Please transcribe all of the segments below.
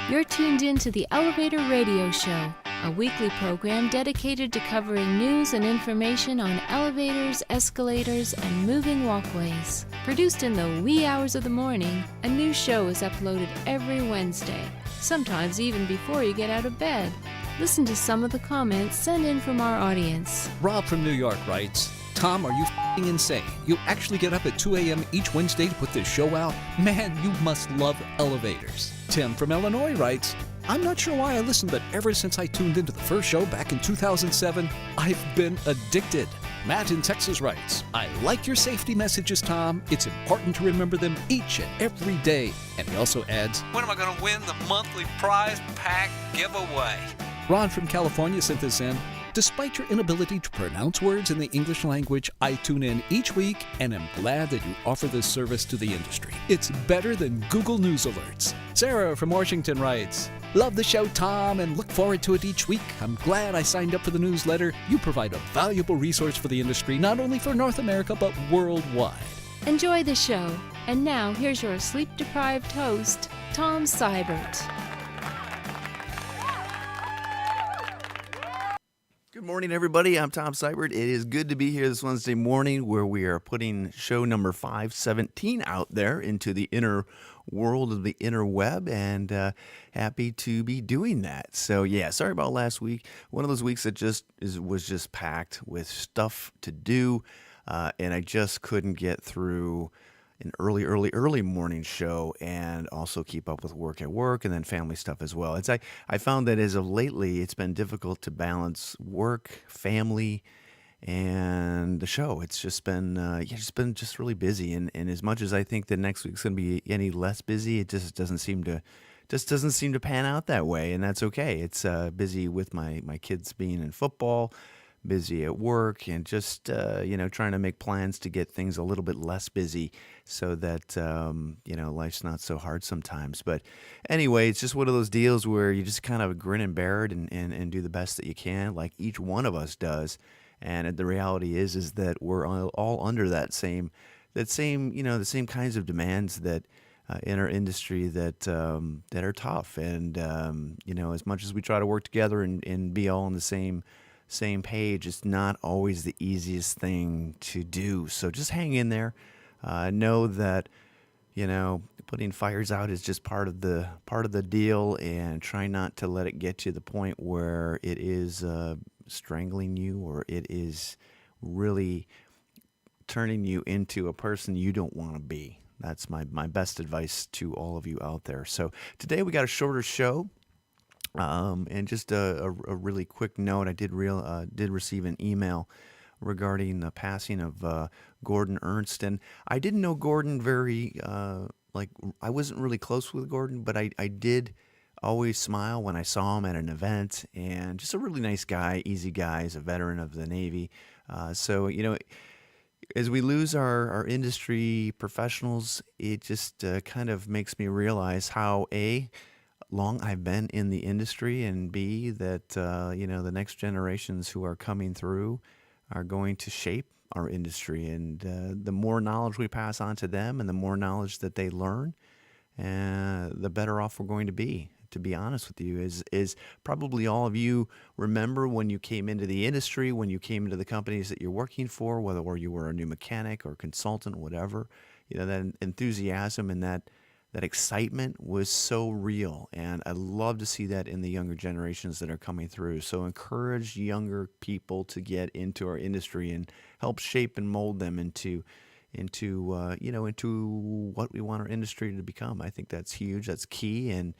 You're tuned in to the Elevator Radio Show, a weekly program dedicated to covering news and information on elevators, escalators, and moving walkways. Produced in the wee hours of the morning, a new show is uploaded every Wednesday, sometimes even before you get out of bed. Listen to some of the comments sent in from our audience. Rob from New York writes, Tom, are you f***ing insane? You actually get up at 2 a.m. each Wednesday to put this show out? Man, you must love elevators. Tim from Illinois writes, I'm not sure why I listened, but ever since I tuned into the first show back in 2007, I've been addicted. Matt in Texas writes, I like your safety messages, Tom. It's important to remember them each and every day. And he also adds, when am I going to win the monthly prize pack giveaway? Ron from California sent this in. Despite your inability to pronounce words in the English language, I tune in each week and am glad that you offer this service to the industry. It's better than Google News alerts. Sarah from Washington writes, love the show, Tom, and look forward to it each week. I'm glad I signed up for the newsletter. You provide a valuable resource for the industry, not only for North America, but worldwide. Enjoy the show. And now, here's your sleep-deprived host, Tom Seibert. Good morning, everybody. I'm Tom Seibert. It is good to be here this Wednesday morning where we are putting show number 517 out there into the inner world of the interweb, and happy to be doing that. So, yeah, sorry about last week. One of those weeks that was just packed with stuff to do, and I just couldn't get through an early morning show and also keep up with work at work and then family stuff as well. I found that as of lately, it's been difficult to balance work, family, and the show. It's just been just really busy. And as much as I think that next week's going to be any less busy, it just doesn't seem to pan out that way. And that's okay. It's busy with my kids being in football, busy at work, and just trying to make plans to get things a little bit less busy so that life's not so hard sometimes. But anyway, it's just one of those deals where you just kind of grin and bear it and do the best that you can, like each one of us does. And the reality is that we're all under the same kinds of demands that in our industry that are tough. And as much as we try to work together and be all on the same page, it's not always the easiest thing to do. So just hang in there. Know that putting fires out is just part of the deal, and try not to let it get to the point where it is strangling you, or it is really turning you into a person you don't want to be. That's my best advice to all of you out there. So today we got a shorter show. And just a really quick note, I did receive an email regarding the passing of Gordon Ernst. And I didn't know Gordon I wasn't really close with Gordon, but I did always smile when I saw him at an event, and just a really nice guy, easy guy. He's a veteran of the Navy. So as we lose our industry professionals, it just kind of makes me realize how, long I've been in the industry, and B, that the next generations who are coming through are going to shape our industry, and the more knowledge we pass on to them and the more knowledge that they learn, the better off we're going to be. To be honest with you, is probably all of you remember when you came into the industry, when you came into the companies that you're working for, whether you were a new mechanic or consultant, whatever, that enthusiasm and that excitement was so real, and I love to see that in the younger generations that are coming through. So encourage younger people to get into our industry and help shape and mold them into what we want our industry to become. I think that's huge. That's key, and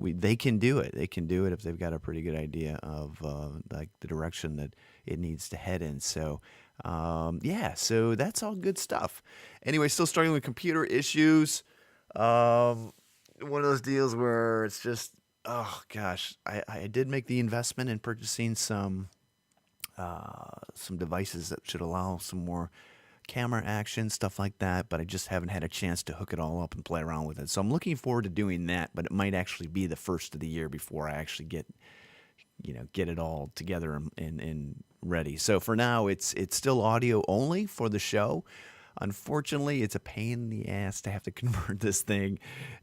they can do it. They can do it if they've got a pretty good idea of the direction that it needs to head in. So. So that's all good stuff. Anyway, still struggling with computer issues. One of those deals where it's just, oh gosh, I did make the investment in purchasing some devices that should allow some more camera action, stuff like that, but I just haven't had a chance to hook it all up and play around with it. So I'm looking forward to doing that, but it might actually be the first of the year before I actually get it all together and ready. So for now, it's still audio only for the show. Unfortunately, it's a pain in the ass to have to convert this thing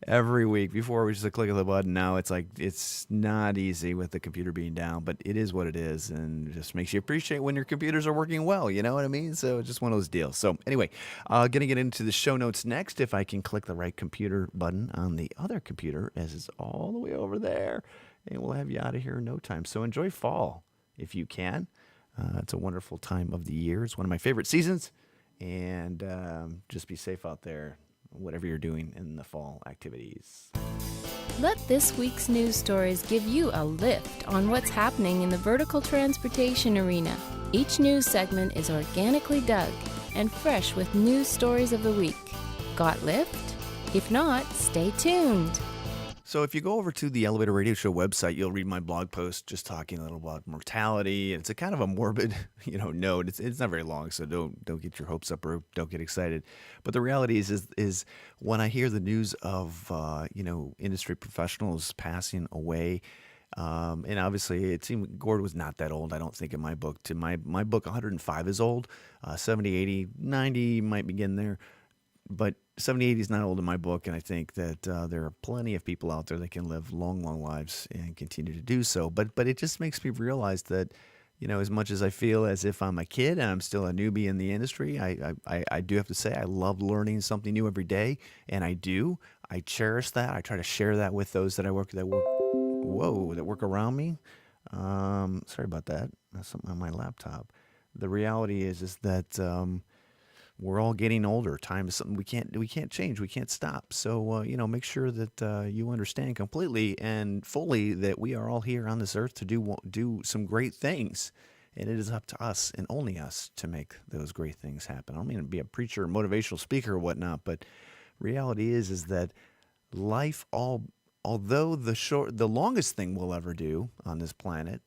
every week. Before, we just a click of the button. Now it's like it's not easy with the computer being down, but it is what it is, and it just makes you appreciate when your computers are working well. You know what I mean? So it's just one of those deals. So anyway, gonna get into the show notes next. If I can click the right computer button on the other computer, as it's all the way over there, and we'll have you out of here in no time. So enjoy fall if you can. It's a wonderful time of the year. It's one of my favorite seasons. And just be safe out there, whatever you're doing in the fall activities. Let this week's news stories give you a lift on what's happening in the vertical transportation arena. Each news segment is organically dug and fresh with news stories of the week. Got lift? If not, stay tuned. So if you go over to the Elevator Radio Show website, you'll read my blog post just talking a little about mortality. It's a kind of a morbid, note. It's not very long, so don't get your hopes up or don't get excited. But the reality is when I hear the news of industry professionals passing away, and obviously it seemed Gord was not that old, I don't think, in my book. To my book, 105 is old. 70, 80, 90 might begin there. But 70, 80 is not old in my book, and I think that there are plenty of people out there that can live long, long lives and continue to do so. But it just makes me realize that, as much as I feel as if I'm a kid and I'm still a newbie in the industry, I do have to say I love learning something new every day, and I do. I cherish that. I try to share that with those that work around me. Sorry about that. That's something on my laptop. The reality is that we're all getting older. Time is something we can't change. We can't stop. So, make sure that you understand completely and fully that we are all here on this earth to do some great things. And it is up to us and only us to make those great things happen. I don't mean to be a preacher, motivational speaker or whatnot, but reality is that life, although the longest thing we'll ever do on this planet,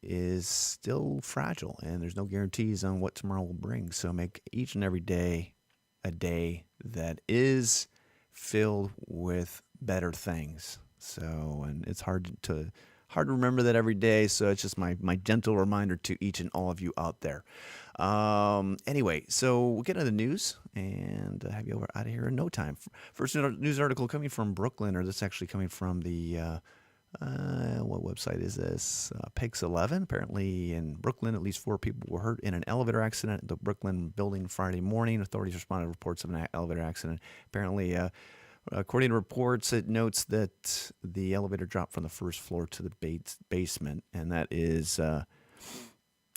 is still fragile, and there's no guarantees on what tomorrow will bring. So make each and every day a day that is filled with better things. So, and it's hard to remember that every day. So it's just my gentle reminder to each and all of you out there. Anyway, so we'll get into the news and have you out of here in no time. First news article coming from Brooklyn, or this actually coming from the what website is this? PIX 11. Apparently in Brooklyn, at least 4 people were hurt in an elevator accident at the Brooklyn building Friday morning. Authorities responded to reports of an elevator accident. Apparently, according to reports, it notes that the elevator dropped from the first floor to the basement, and that is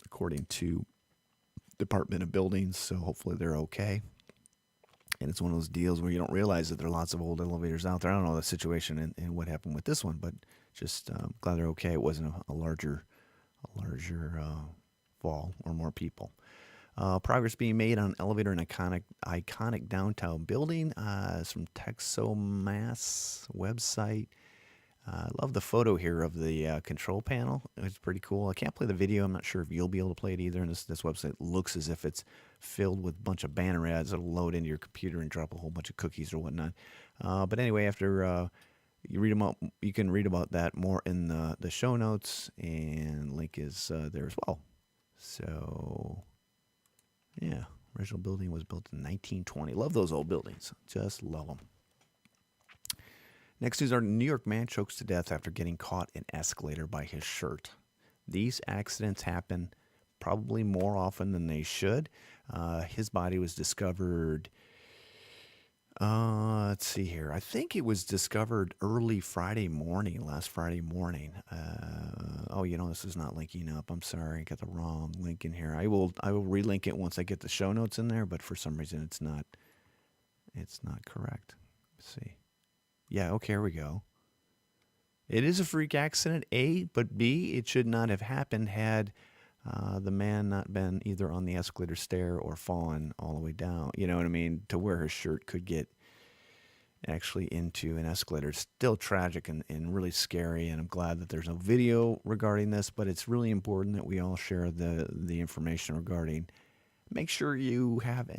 according to Department of Buildings, so hopefully they're okay. And it's one of those deals where you don't realize that there are lots of old elevators out there. I don't know the situation and what happened with this one, but just glad they're okay. It wasn't a larger fall or more people. Progress being made on elevator in iconic downtown building. It's from Texomass website. I love the photo here of the control panel. It's pretty cool. I can't play the video. I'm not sure if you'll be able to play it either. And this website looks as if it's filled with a bunch of banner ads that'll load into your computer and drop a whole bunch of cookies or whatnot. But anyway, after you read them out, you can read about that more in the show notes, and link is there as well. So, yeah, original building was built in 1920. Love those old buildings. Just love them. Next news, our New York man chokes to death after getting caught in escalator by his shirt. These accidents happen probably more often than they should. His body was discovered, let's see here. I think it was discovered last Friday morning. This is not linking up. I'm sorry, I got the wrong link in here. I will relink it once I get the show notes in there, but for some reason it's not correct. Let's see. Yeah, okay, here we go. It is a freak accident, A, but B, it should not have happened had the man not been either on the escalator stair or fallen all the way down. You know what I mean? To where his shirt could get actually into an escalator. It's still tragic and really scary, and I'm glad that there's no video regarding this, but it's really important that we all share the information regarding. Make sure you have,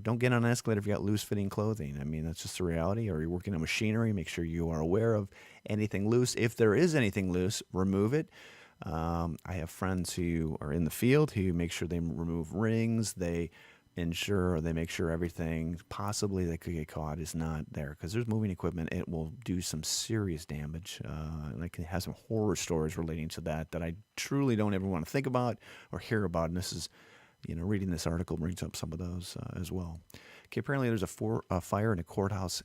don't get on an escalator if you got loose-fitting clothing. I mean, that's just the reality. Or you're working on machinery, make sure you are aware of anything loose. If there is anything loose, remove it. I have friends who are in the field who make sure they remove rings. They ensure, or they make sure everything possibly that could get caught is not there. Because there's moving equipment, it will do some serious damage. Like it has some horror stories relating to that I truly don't ever want to think about or hear about. And this is, reading this article brings up some of those as well. Okay, apparently there's a fire in a courthouse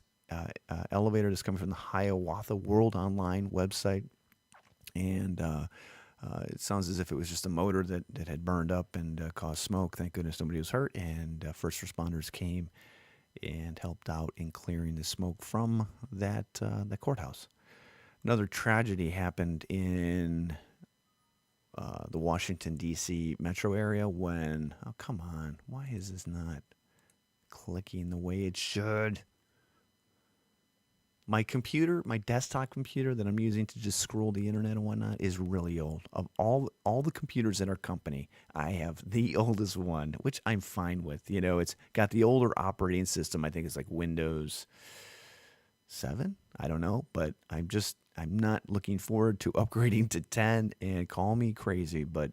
elevator that's coming from the Hiawatha World Online website. And it sounds as if it was just a motor that had burned up and caused smoke. Thank goodness nobody was hurt. And first responders came and helped out in clearing the smoke from that courthouse. Another tragedy happened in the Washington, D.C. metro area when, oh, come on, why is this not clicking the way it should? My computer, my desktop computer that I'm using to just scroll the internet and whatnot is really old. Of all the computers in our company, I have the oldest one, which I'm fine with. It's got the older operating system. I think it's like Windows 7. I don't know, but I'm not looking forward to upgrading to 10. And call me crazy, but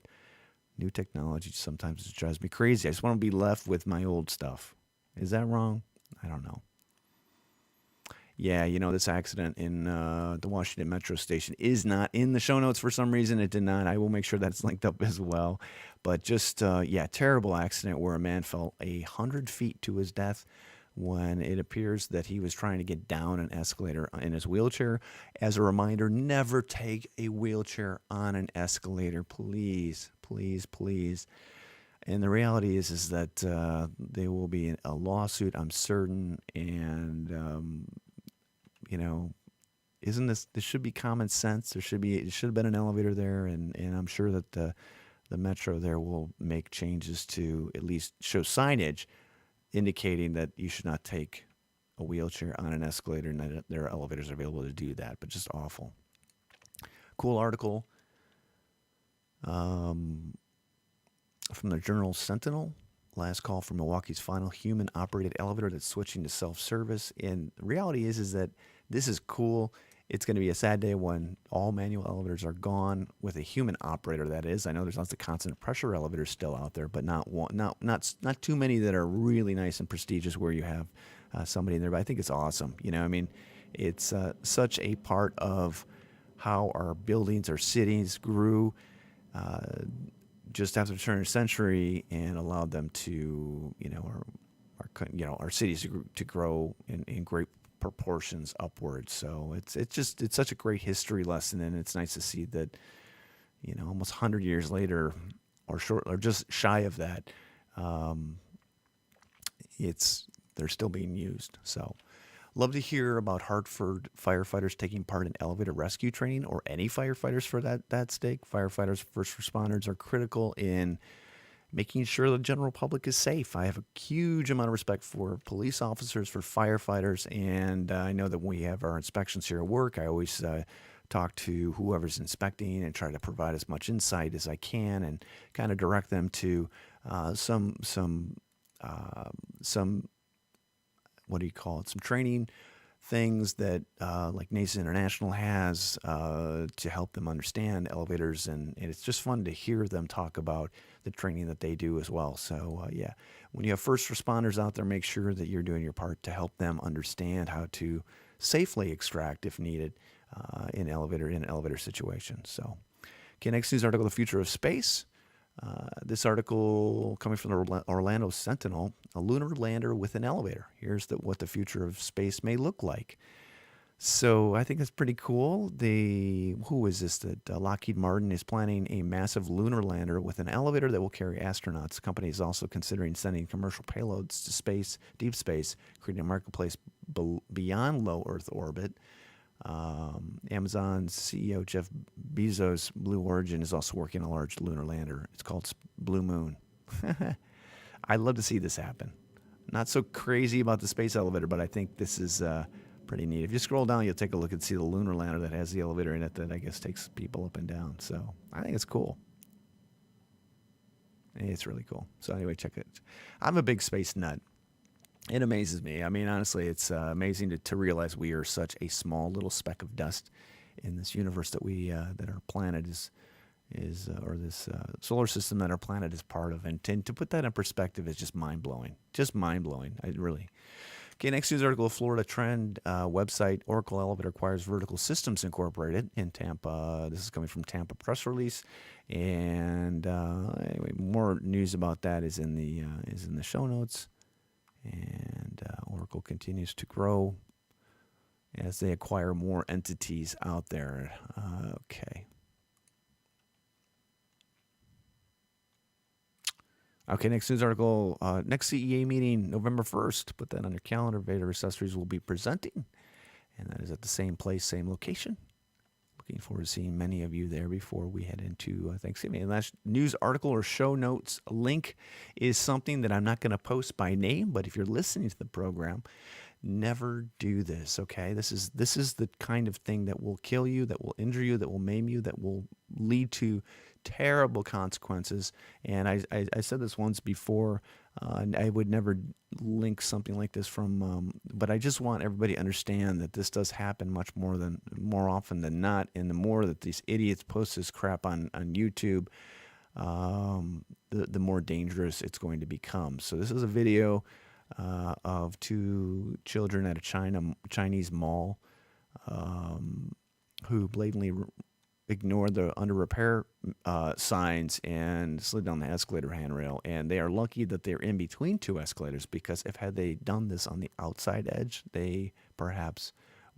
new technology sometimes just drives me crazy. I just want to be left with my old stuff. Is that wrong? I don't know. Yeah, this accident in the Washington Metro station is not in the show notes for some reason. It did not. I will make sure that's linked up as well. But just, terrible accident where a man fell 100 feet to his death when it appears that he was trying to get down an escalator in his wheelchair. As a reminder, never take a wheelchair on an escalator. Please, please, please. And the reality is that there will be a lawsuit, I'm certain, and this should be common sense. It should have been an elevator there, and I'm sure that the Metro there will make changes to at least show signage indicating that you should not take a wheelchair on an escalator, and that there are elevators available to do that. But just awful. Cool article from the Journal Sentinel. Last call for Milwaukee's final human-operated elevator that's switching to self-service. And the reality is that this is cool. It's going to be a sad day when all manual elevators are gone with a human operator. That is, I know there's lots of constant pressure elevators still out there, but not too many that are really nice and prestigious where you have somebody in there. But I think it's awesome. It's such a part of how our buildings, our cities grew. Just after the turn of the century, and allowed them to, our cities to grow in great proportions upwards. So it's such a great history lesson, and it's nice to see that, almost 100 years later, or just shy of that, they're still being used. So. Love to hear about Hartford firefighters taking part in elevator rescue training, or any firefighters for that stake. Firefighters, first responders are critical in making sure the general public is safe. I have a huge amount of respect for police officers, for firefighters, and I know that when we have our inspections here at work, I always talk to whoever's inspecting and try to provide as much insight as I can and kind of direct them to some what do you call it? Some training things that like NASA International has to help them understand elevators, and it's just fun to hear them talk about the training that they do as well. So when you have first responders out there, make sure that you're doing your part to help them understand how to safely extract if needed in an elevator situation. So, okay, next news article: the future of space. This article coming from the Orlando Sentinel: a lunar lander with an elevator. Here's what the future of space may look like. So I think that's pretty cool. Who is this? Lockheed Martin is planning a massive lunar lander with an elevator that will carry astronauts. The company is also considering sending commercial payloads to space, deep space, creating a marketplace beyond low Earth orbit. Amazon's CEO Jeff Bezos' Blue Origin is also working on a large lunar lander. It's called Blue Moon. I'd love to see this happen. Not so crazy about the space elevator, but I think this is pretty neat. If you scroll down, you'll take a look and see the lunar lander that has the elevator in it that I guess takes people up and down. So I think it's cool. It's really cool. So anyway, check it. I'm a big space nut. It amazes me. I mean, honestly, it's amazing to realize we are such a small little speck of dust in this universe that our planet is or this solar system that our planet is part of. And to put that in perspective is just mind blowing. Just mind blowing. I really. Okay, next news article: Florida trend website Oracle Elevator acquires Vertical Systems Incorporated in Tampa. This is coming from Tampa press release. And anyway, more news about that is in the show notes. And Oracle continues to grow as they acquire more entities out there. Okay. Okay, next news article. Next CEA meeting, November 1st. Put that on your calendar. Vader Accessories will be presenting. And that is at the same place, same location. Looking forward to seeing many of you there before we head into Thanksgiving. And last news article or show notes link is something that I'm not going to post by name, but if you're listening to the program, never do this, okay? This is the kind of thing that will kill you, that will injure you, that will maim you, that will lead to terrible consequences. And I said this once before, and I would never link something like this but I just want everybody to understand that this does happen more often than not. And the more that these idiots post this crap on YouTube, the more dangerous it's going to become. So this is a video of two children at a Chinese mall who blatantly ignored the under repair signs and slid down the escalator handrail. And they are lucky that they're in between two escalators, because had they done this on the outside edge, they perhaps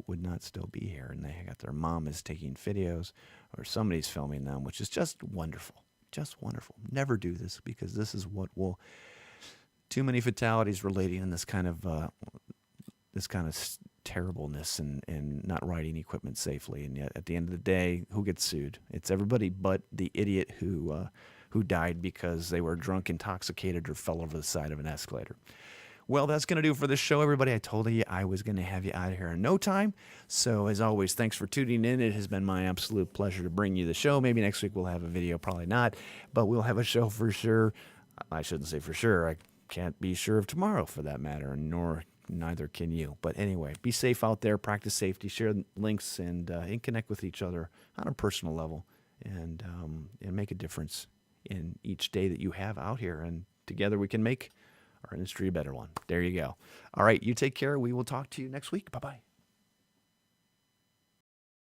would not still be here. And they got their mom is taking videos, or somebody's filming them, which is just wonderful. Just wonderful. Never do this, because this is what will... Too many fatalities relating in this kind of terribleness and not riding equipment safely. And yet, at the end of the day, who gets sued? It's everybody but the idiot who died because they were drunk, intoxicated, or fell over the side of an escalator. Well, that's going to do it for this show, everybody. I told you I was going to have you out of here in no time. So, as always, thanks for tuning in. It has been my absolute pleasure to bring you the show. Maybe next week we'll have a video, probably not, but we'll have a show for sure. I shouldn't say for sure. I can't be sure of tomorrow, for that matter, neither can you. But anyway, be safe out there, practice safety, share links, and connect with each other on a personal level, and make a difference in each day that you have out here. And together we can make our industry a better one. There you go. All right, you take care. We will talk to you next week. Bye-bye.